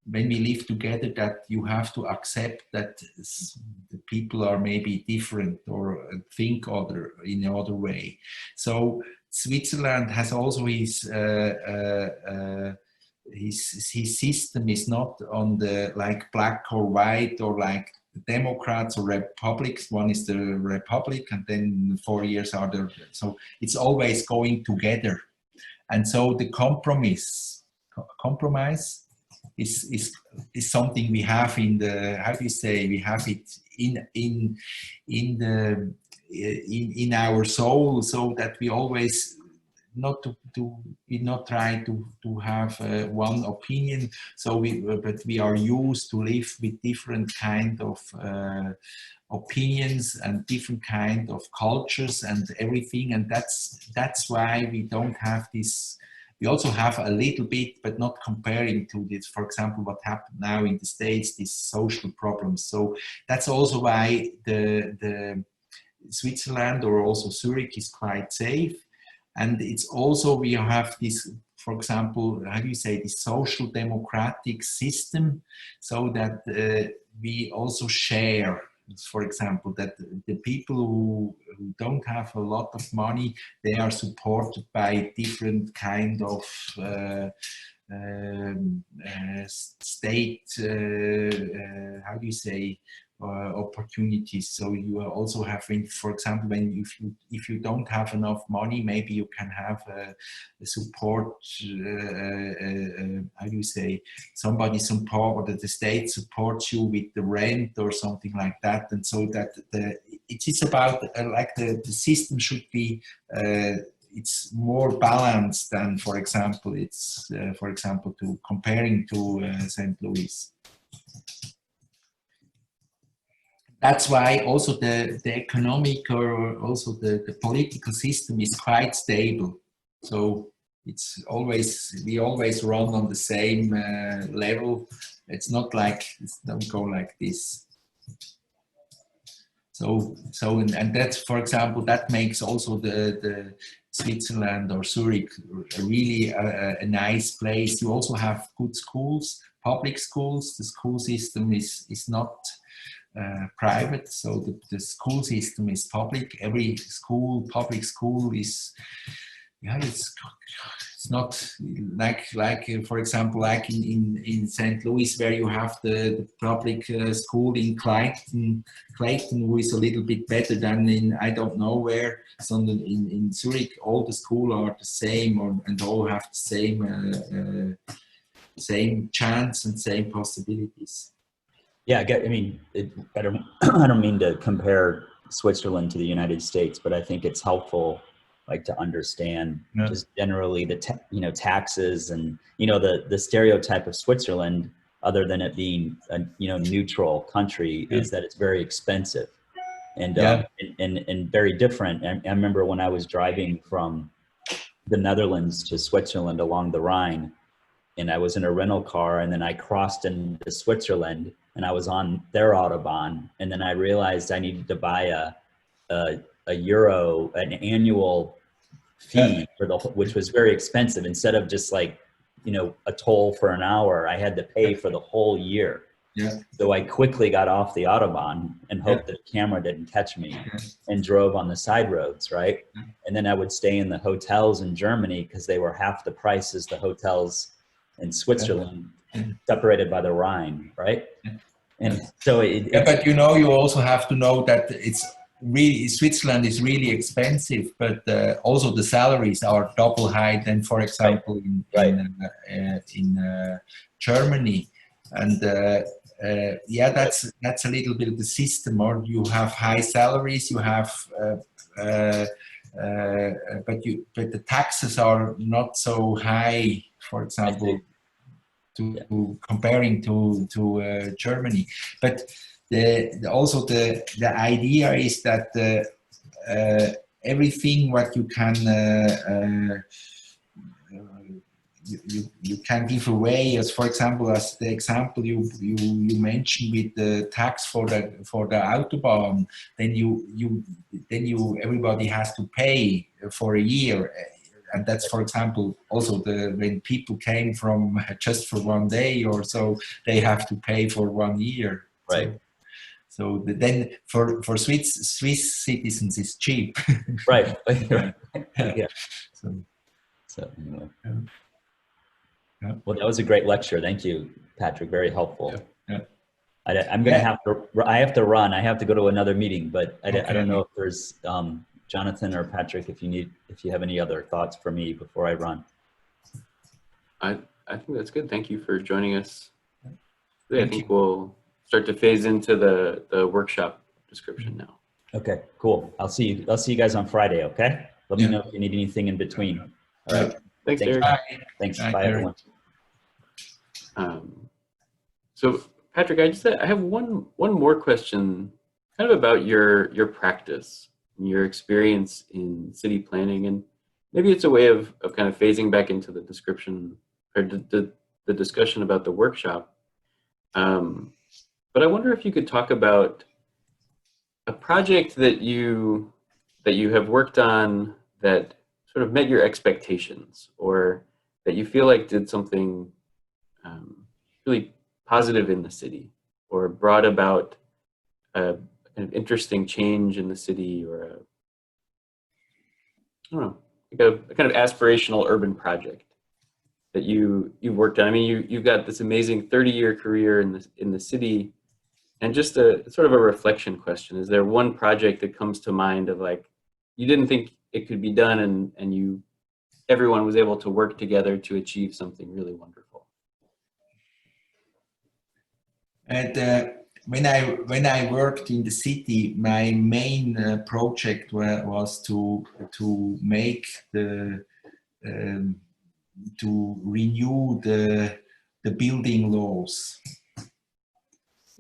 when we live together, that you have to accept that the people are maybe different or think in another way. So Switzerland has also his system is not on the like black or white or like Democrats or Republics. One is the Republic, and then 4 years are the, so it's always going together. And so the compromise is something we have in the, how do you say, we have it in our soul, so that we always we not try to have one opinion. So but we are used to live with different kind of opinions and different kind of cultures and everything, and that's why we don't have this. We also have a little bit, but not comparing to this, for example, what happened now in the States, these social problems. So that's also why the Switzerland or also Zurich is quite safe. And it's also, we have this, for example, how do you say, this social democratic system, so that we also share, for example, that the people who don't have a lot of money, they are supported by different kind of state, how do you say, opportunities. So you are also having, for example, when if you don't have enough money, maybe you can have a support, how do you say, somebody support, or the state supports you with the rent or something like that. And so that it is about like the system should be it's more balanced than, for example, it's for example to comparing to St. Louis. That's why also the economic or also the political system is quite stable. So it's always, we always run on the same level. It's not like, it don't go like this. So and that's, for example, that makes also the Switzerland or Zurich really a nice place. You also have good schools, public schools. The school system is not private, so the school system is public. Every school, public school is, yeah, it's not like for example, like in St. Louis, where you have the public school in Clayton, who is a little bit better than in, I don't know where. So in Zurich, all the schools are the same, and all have the same chance and same possibilities. Yeah, I mean, I don't mean to compare Switzerland to the United States, but I think it's helpful, like, to understand just generally the taxes and the stereotype of Switzerland, other than it being a neutral country, is that it's very expensive and very different. And I remember when I was driving from the Netherlands to Switzerland along the Rhine, and I was in a rental car, and then I crossed into Switzerland, and I was on their Autobahn, and then I realized I needed to buy a euro, an annual fee for which was very expensive. Instead of just like, a toll for an hour, I had to pay for the whole year. Yeah. So I quickly got off the Autobahn and hoped that the camera didn't catch me, and drove on the side roads, right? And then I would stay in the hotels in Germany because they were half the price as the hotels in Switzerland, separated by the Rhine, right? And so yeah, but you know, you also have to know that it's really, Switzerland is really expensive, but also the salaries are double high than, for example, in Germany. And yeah, that's a little bit of the system. Or you have high salaries, you have, but the taxes are not so high, for example, comparing to Germany. But also the idea is that everything what you can you can give away, as for example, as the example you mentioned with the tax for the autobahn, then everybody has to pay for a year. And that's, for example, also when people came from just for one day or so, they have to pay for 1 year. Right. So then for Swiss citizens, it's cheap. Right. Yeah. So anyway. Yeah. Well, that was a great lecture. Thank you, Patrick. Very helpful. Yeah. I'm going to have to. I have to run. I have to go to another meeting, but I don't know if there's Jonathan or Patrick, if you have any other thoughts for me before I run. I think that's good. Thank you for joining us today. I think we'll start to phase into the workshop description now. Okay, cool. I'll see you guys on Friday. Okay. Let me know if you need anything in between. All right. Thanks, Derek. Bye. Thanks. Bye, Bye, everyone. So Patrick, I have one more question, kind of about your practice, your experience in city planning, and maybe it's a way of kind of phasing back into the description or the discussion about the workshop. But I wonder if you could talk about a project that you have worked on that sort of met your expectations, or that you feel like did something really positive in the city, or brought about a kind of interesting change in the city, or I don't know, like a kind of aspirational urban project that you've worked on. I mean, you've got this amazing 30-year career in the city, and just a sort of a reflection question. Is there one project that comes to mind of like, you didn't think it could be done, and everyone was able to work together to achieve something really wonderful? And when I worked in the city, my main project was to make to renew the building laws.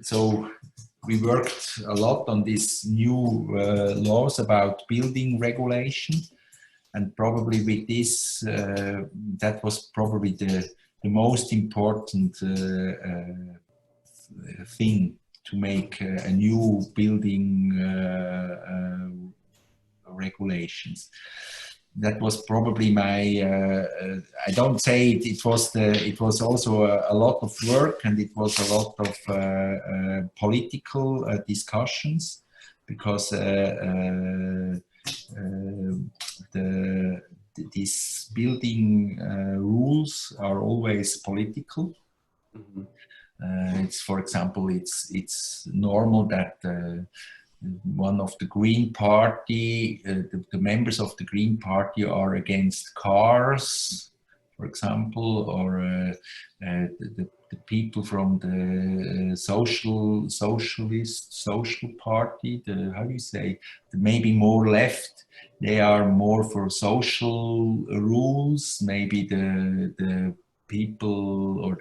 So we worked a lot on these new laws about building regulation, and probably with this, that was probably the most important thing to make a new building regulations. That was probably my. I don't say it was also a lot of work, and it was a lot of political discussions, because these building rules are always political. Mm-hmm. It's, for example, it's normal that one of the Green Party, the members of the Green Party are against cars, for example, or the people from the social party, how do you say, maybe more left, they are more for social rules. Maybe the people or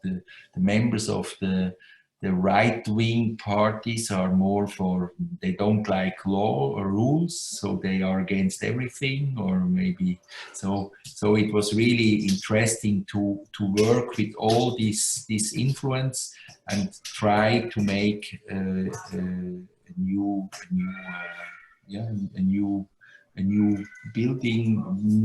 the members of the right-wing parties are more for, they don't like law or rules, so they are against everything, or maybe so it was really interesting to work with all this influence and try to make a new building,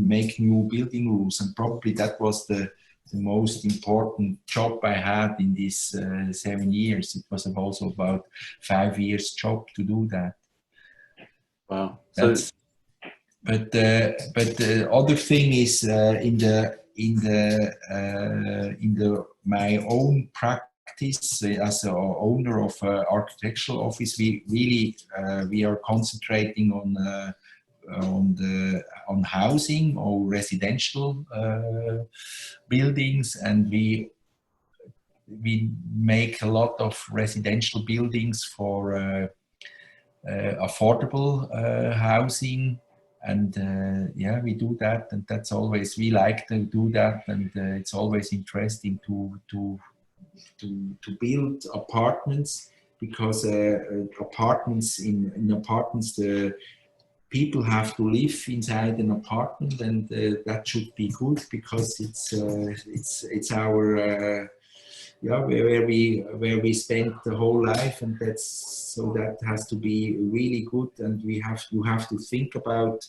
make new building rules. And probably that was the most important job I had in these 7 years. It was also about 5 years job to do that. Wow. But the other thing is in the my own practice as an owner of an architectural office, we are concentrating on housing or residential buildings, and we make a lot of residential buildings for affordable housing, and yeah, we do that, and that's always, we like to do that, and it's always interesting to build apartments, because apartments, in apartments, the people have to live inside an apartment, and that should be good, because it's our yeah, where we spend the whole life, and so that has to be really good, and you have to think about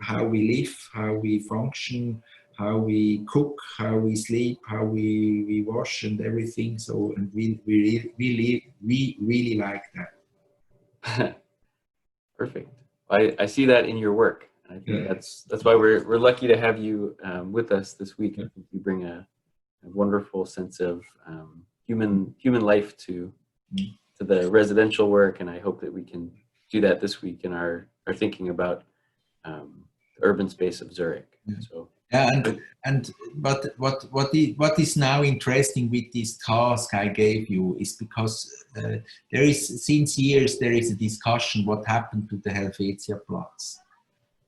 how we live, how we function, how we cook, how we sleep, how we wash, and everything. So, and we really like that. Perfect. I see that in your work. I think that's why we're lucky to have you with us this week. I think you bring a wonderful sense of human life to the residential work, and I hope that we can do that this week in our thinking about the urban space of Zurich. So yeah, but what is now interesting with this task I gave you is because there is, since years, there is a discussion what happened to the Helvetiaplatz,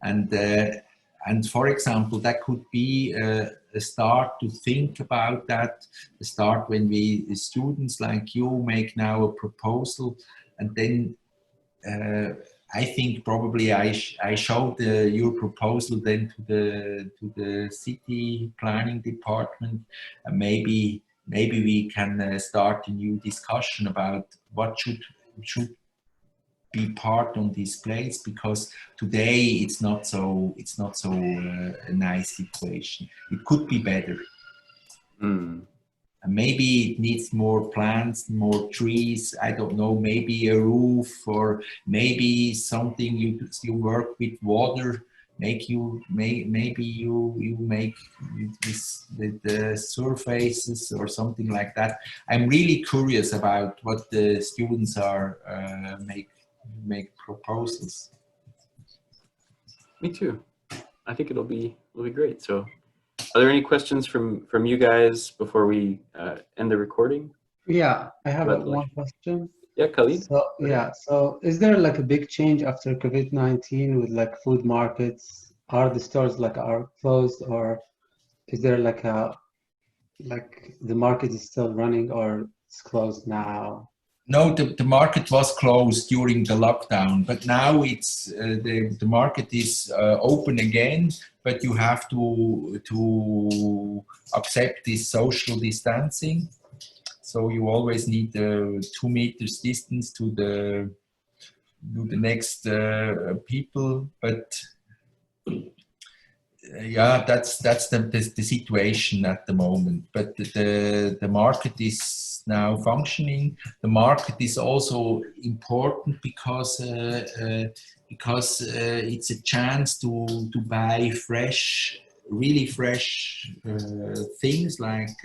and for example, that could be a start to think about that. The start when the students like you make now a proposal, and then I think probably I showed your proposal then to the city planning department, and maybe we can start a new discussion about what should be part on this place, because today it's not so a nice situation. It could be better. And maybe it needs more plants, more trees, I don't know, maybe a roof, or maybe something you work with water, maybe you make this the surfaces or something like that. I'm really curious about what the students are make proposals. Me too. I think it'll be great. So, are there any questions from you guys before we end the recording? Yeah, I have one question. Yeah, Khalid. So yeah, so is there like a big change after COVID-19 with like food markets? Are the stores are closed, or is there like the market is still running, or it's closed now? No, the market was closed during the lockdown, but now it's the market is open again. But you have to accept this social distancing. So you always need 2 meters distance to the next people. But yeah, that's the situation at the moment. But the market is now functioning. The market is also important because it's a chance to buy really fresh things like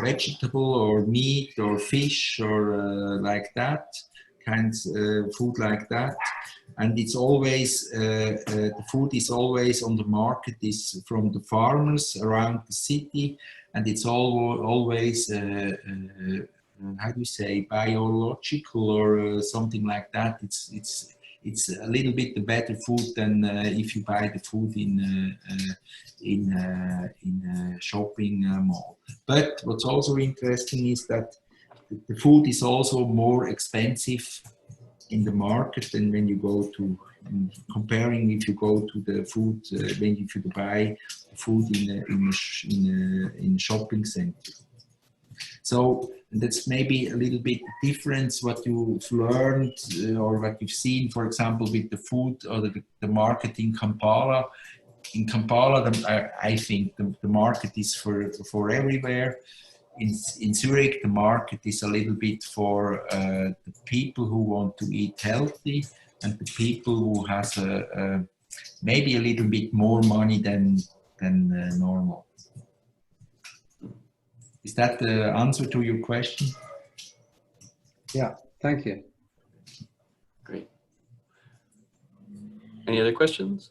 vegetable or meat or fish or like that, kinds of food like that. And it's always the food is always on the market, is from the farmers around the city, and it's always how do you say, biological or something like that. It's a little bit the better food than if you buy the food in a shopping mall. But what's also interesting is that the food is also more expensive in the market than when you go to, comparing if you go to the food when you buy food in a shopping center. So that's maybe a little bit difference what you've learned or what you've seen, for example, with the food or the market in Kampala. In Kampala, I think the market is for everywhere. In Zurich, the market is a little bit for the people who want to eat healthy and the people who has maybe a little bit more money than than normal. Is that the answer to your question? Yeah, thank you. Great. Any other questions?